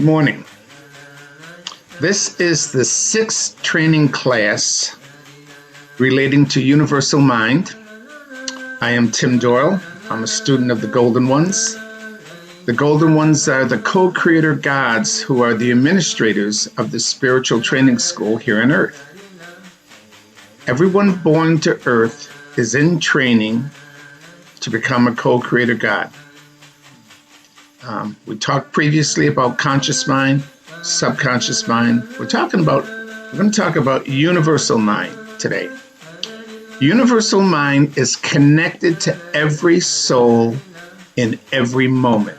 morning. This is the 6th training class relating to universal mind. I am Tim Doyle. I'm a student of the Golden Ones. The Golden Ones are the co-creator gods who are the administrators of the spiritual training school here on Earth. Everyone born to Earth is in training to become a co-creator god. We talked previously about conscious mind, subconscious mind. We're going to talk about universal mind today. Universal mind is connected to every soul in every moment.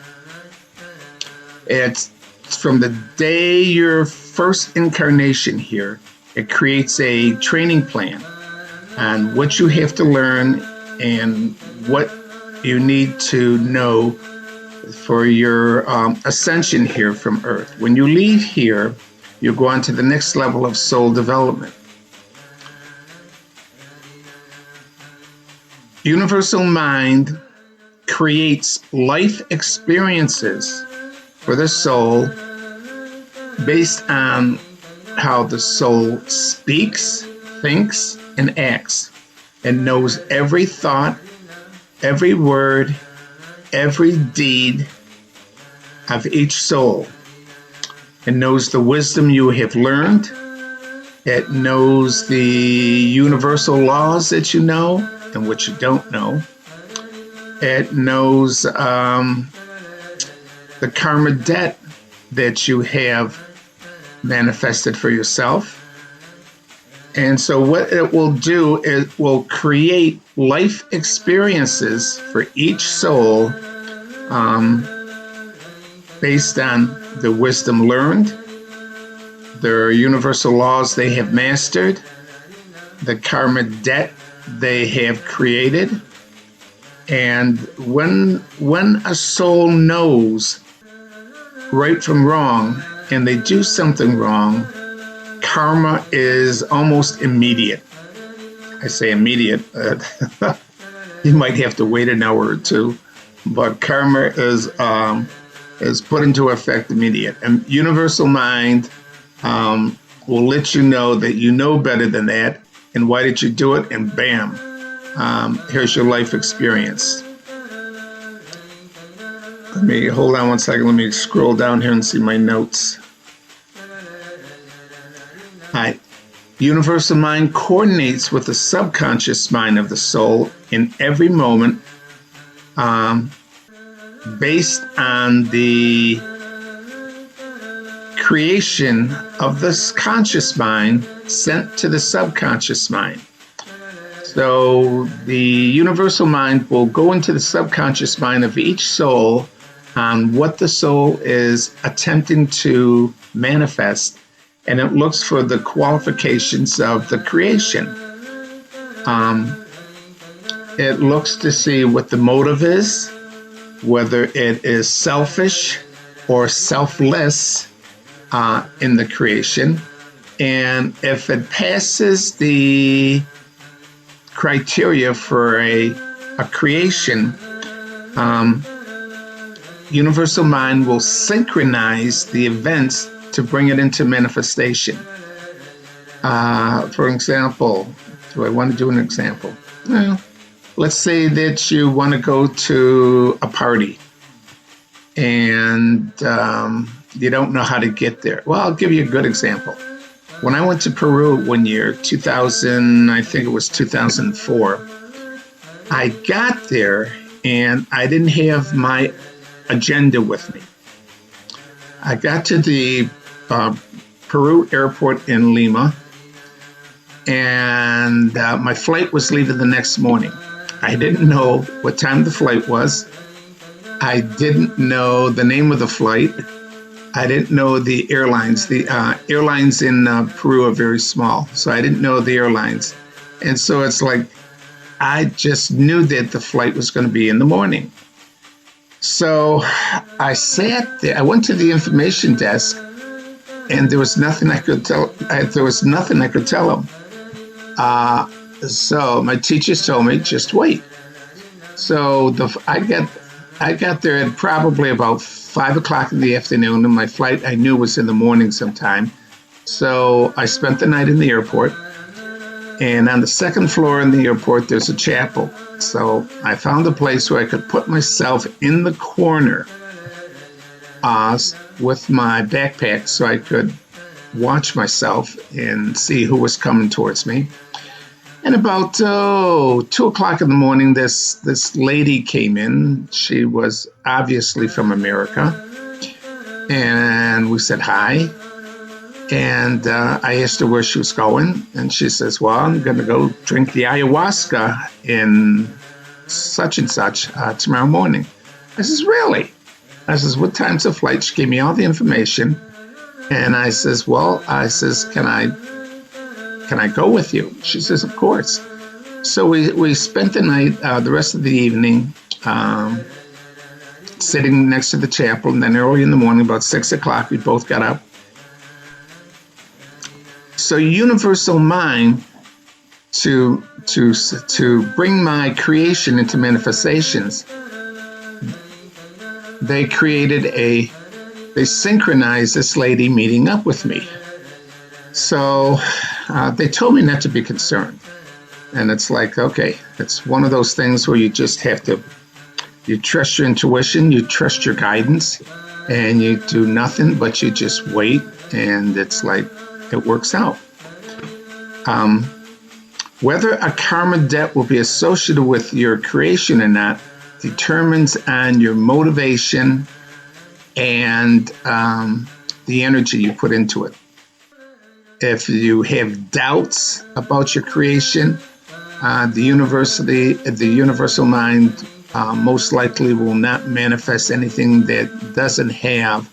It's from the day your first incarnation here, it creates a training plan on what you have to learn and what you need to know for your ascension here from Earth. When you leave here, you go on to the next level of soul development. Universal mind creates life experiences for the soul based on how the soul speaks, thinks, and acts, and knows every thought, every word, every deed of each soul. It knows the wisdom you have learned. It knows the universal laws that you know and what you don't know. It knows the karma debt that you have manifested for yourself. And so what it will do is it will create life experiences for each soul based on the wisdom learned, their universal laws they have mastered, the karma debt they have created. And when a soul knows right from wrong and they do something wrong, karma is almost immediate. I say immediate. You might have to wait an hour or two, but karma is put into effect immediate. And universal mind will let you know that you know better than that, and why did you do it? And bam, here's your life experience. Hold on one second. Let me scroll down here and see my notes. All right. Universal mind coordinates with the subconscious mind of the soul in every moment based on the creation of this conscious mind sent to the subconscious mind. So the universal mind will go into the subconscious mind of each soul on what the soul is attempting to manifest, and it looks for the qualifications of the creation. It looks to see what the motive is, whether it is selfish or selfless in the creation. And if it passes the criteria for a creation, universal mind will synchronize the events to bring it into manifestation. For example, do I want to do an example? Well, let's say that you want to go to a party and you don't know how to get there. Well, I'll give you a good example. When I went to Peru one year, 2004, I got there and I didn't have my agenda with me. I got to the Peru airport in Lima, and my flight was leaving the next morning. I didn't know what time the flight was. I didn't know the name of the flight. I didn't know the airlines. The airlines in Peru are very small, so I didn't know the airlines. And so it's like, I just knew that the flight was going to be in the morning. So I sat there. I went to the information desk, and there was nothing I could tell. Them. So my teachers told me, just wait. So I got there at probably about 5 o'clock in the afternoon, and my flight I knew was in the morning sometime. So I spent the night in the airport. And on the second floor in the airport, there's a chapel. So I found a place where I could put myself in the corner with my backpack so I could watch myself and see who was coming towards me. And about 2 o'clock in the morning, this lady came in. She was obviously from America. And we said hi. And I asked her where she was going. And she says, well, I'm going to go drink the ayahuasca in such and such tomorrow morning. I says, really? I says, what time's the flight? She gave me all the information. And I says, well, can I go with you? She says, of course. So we spent the night, the rest of the evening, sitting next to the chapel. And then early in the morning, about 6 o'clock, we both got up. So universal mind, to bring my creation into manifestations, they synchronized this lady meeting up with me. So they told me not to be concerned. And it's like, okay, it's one of those things where you just have to, you trust your intuition, you trust your guidance, and you do nothing but you just wait, and it's like, it works out. Whether a karma debt will be associated with your creation or not determines on your motivation and the energy you put into it. If you have doubts about your creation, the universal mind most likely will not manifest anything that doesn't have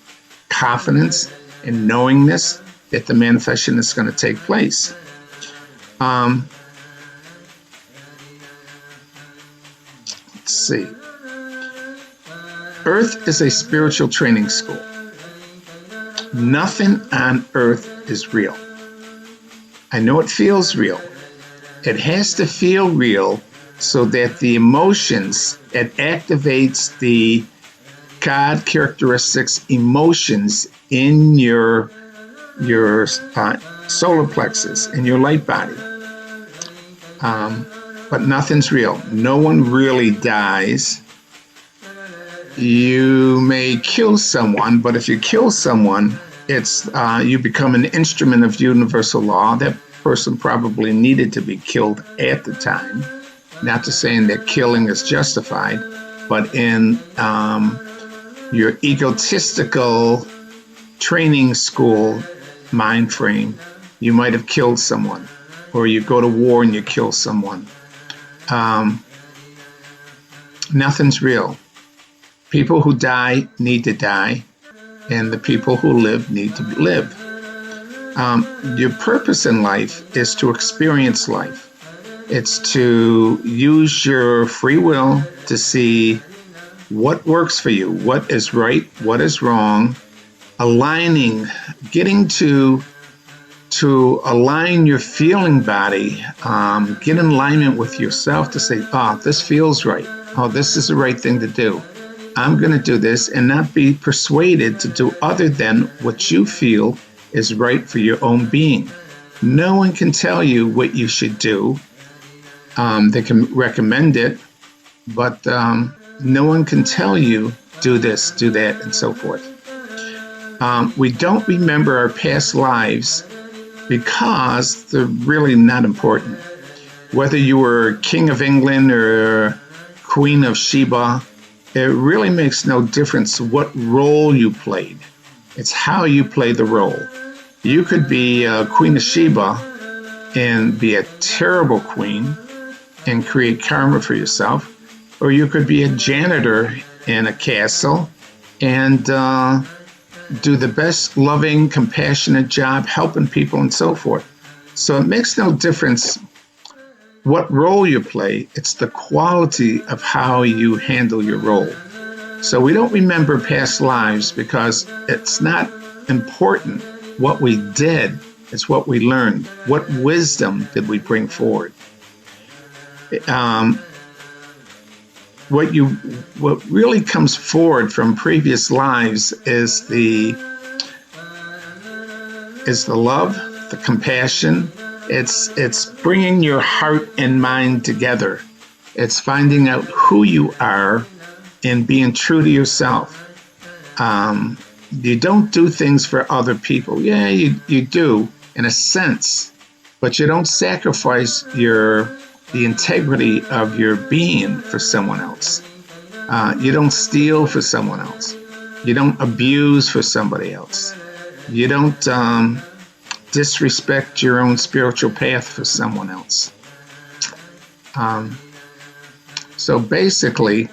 confidence and knowingness that the manifestation is going to take place. Let's see. Earth is a spiritual training school. Nothing on earth is real. I know it feels real. It has to feel real so that the emotions, it activates the God characteristics emotions in your solar plexus, in your light body. But nothing's real. No one really dies. You may kill someone, but if you kill someone, it's you become an instrument of universal law. That person probably needed to be killed at the time. Not to saying that killing is justified, but in your egotistical training school mind frame, you might have killed someone, or you go to war and you kill someone. Nothing's real. People who die need to die, and the people who live need to live. Your purpose in life is to experience life. It's to use your free will to see what works for you, what is right, what is wrong, aligning, getting to align your feeling body, get in alignment with yourself to say, oh, this feels right. Oh, this is the right thing to do. I'm going to do this, and not be persuaded to do other than what you feel is right for your own being. No one can tell you what you should do. They can recommend it, but no one can tell you, do this, do that, and so forth. We don't remember our past lives because they're really not important. Whether you were King of England or Queen of Sheba, it really makes no difference what role you played. It's how you play the role. You could be Queen of Sheba and be a terrible queen and create karma for yourself, or you could be a janitor in a castle and do the best loving, compassionate job helping people and so forth. So it makes no difference what role you play. It's the quality of how you handle your role. So we don't remember past lives because it's not important what we did. It's what we learned. What wisdom did we bring forward? what really comes forward from previous lives is the love, the compassion. It's bringing your heart and mind together. It's finding out who you are and being true to yourself. You don't do things for other people. Yeah, you do in a sense, but you don't sacrifice the integrity of your being for someone else. You don't steal for someone else. You don't abuse for somebody else. You don't disrespect your own spiritual path for someone else. So basically,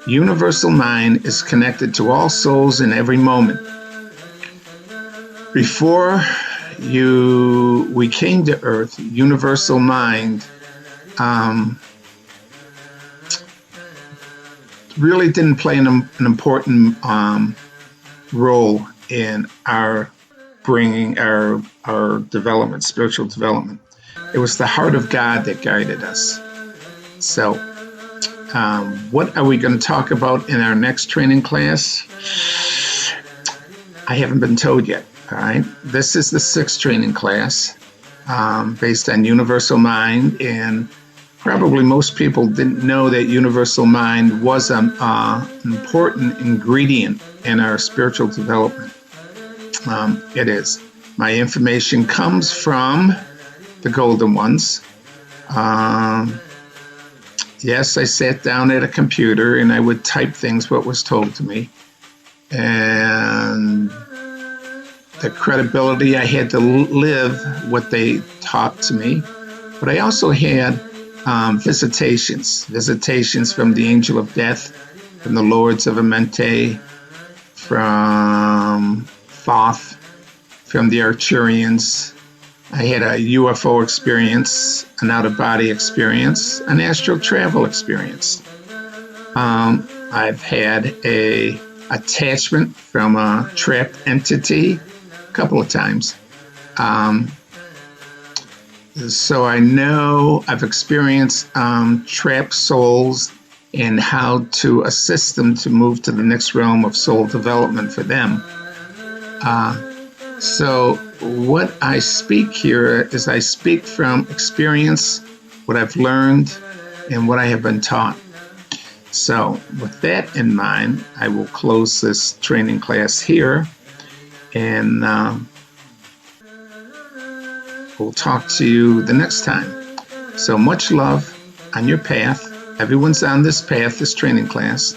universal mind is connected to all souls in every moment. Before we came to Earth, universal mind really didn't play an important role in our bringing our development, spiritual development. It was the heart of God that guided us. So, what are we going to talk about in our next training class? I haven't been told yet. All right. This is the 6th training class based on universal mind, and probably most people didn't know that universal mind was an important ingredient in our spiritual development. It is. My information comes from the Golden Ones. Yes, I sat down at a computer and I would type things what was told to me. And the credibility, I had to live what they taught to me. But I also had visitations from the Angel of Death, from the Lords of Amenti, from Thoth, from the Arcturians. I had a UFO experience, an out-of-body experience, an astral travel experience. I've had a attachment from a trapped entity a couple of times. So I know I've experienced trapped souls and how to assist them to move to the next realm of soul development for them. So what I speak here is I speak from experience, what I've learned, and what I have been taught. So with that in mind, I will close this training class here, and we'll talk to you the next time. So much love on your path. Everyone's on this path, this training class.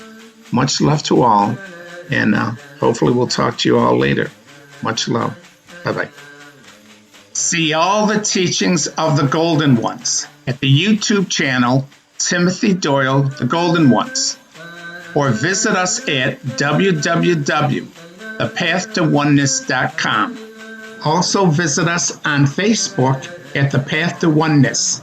Much love to all, and hopefully we'll talk to you all later. Much love. Bye-bye. See all the teachings of the Golden Ones at the YouTube channel, Timothy Doyle, The Golden Ones, or visit us at www.thepathtowoneness.com. Also visit us on Facebook at The Path to Oneness.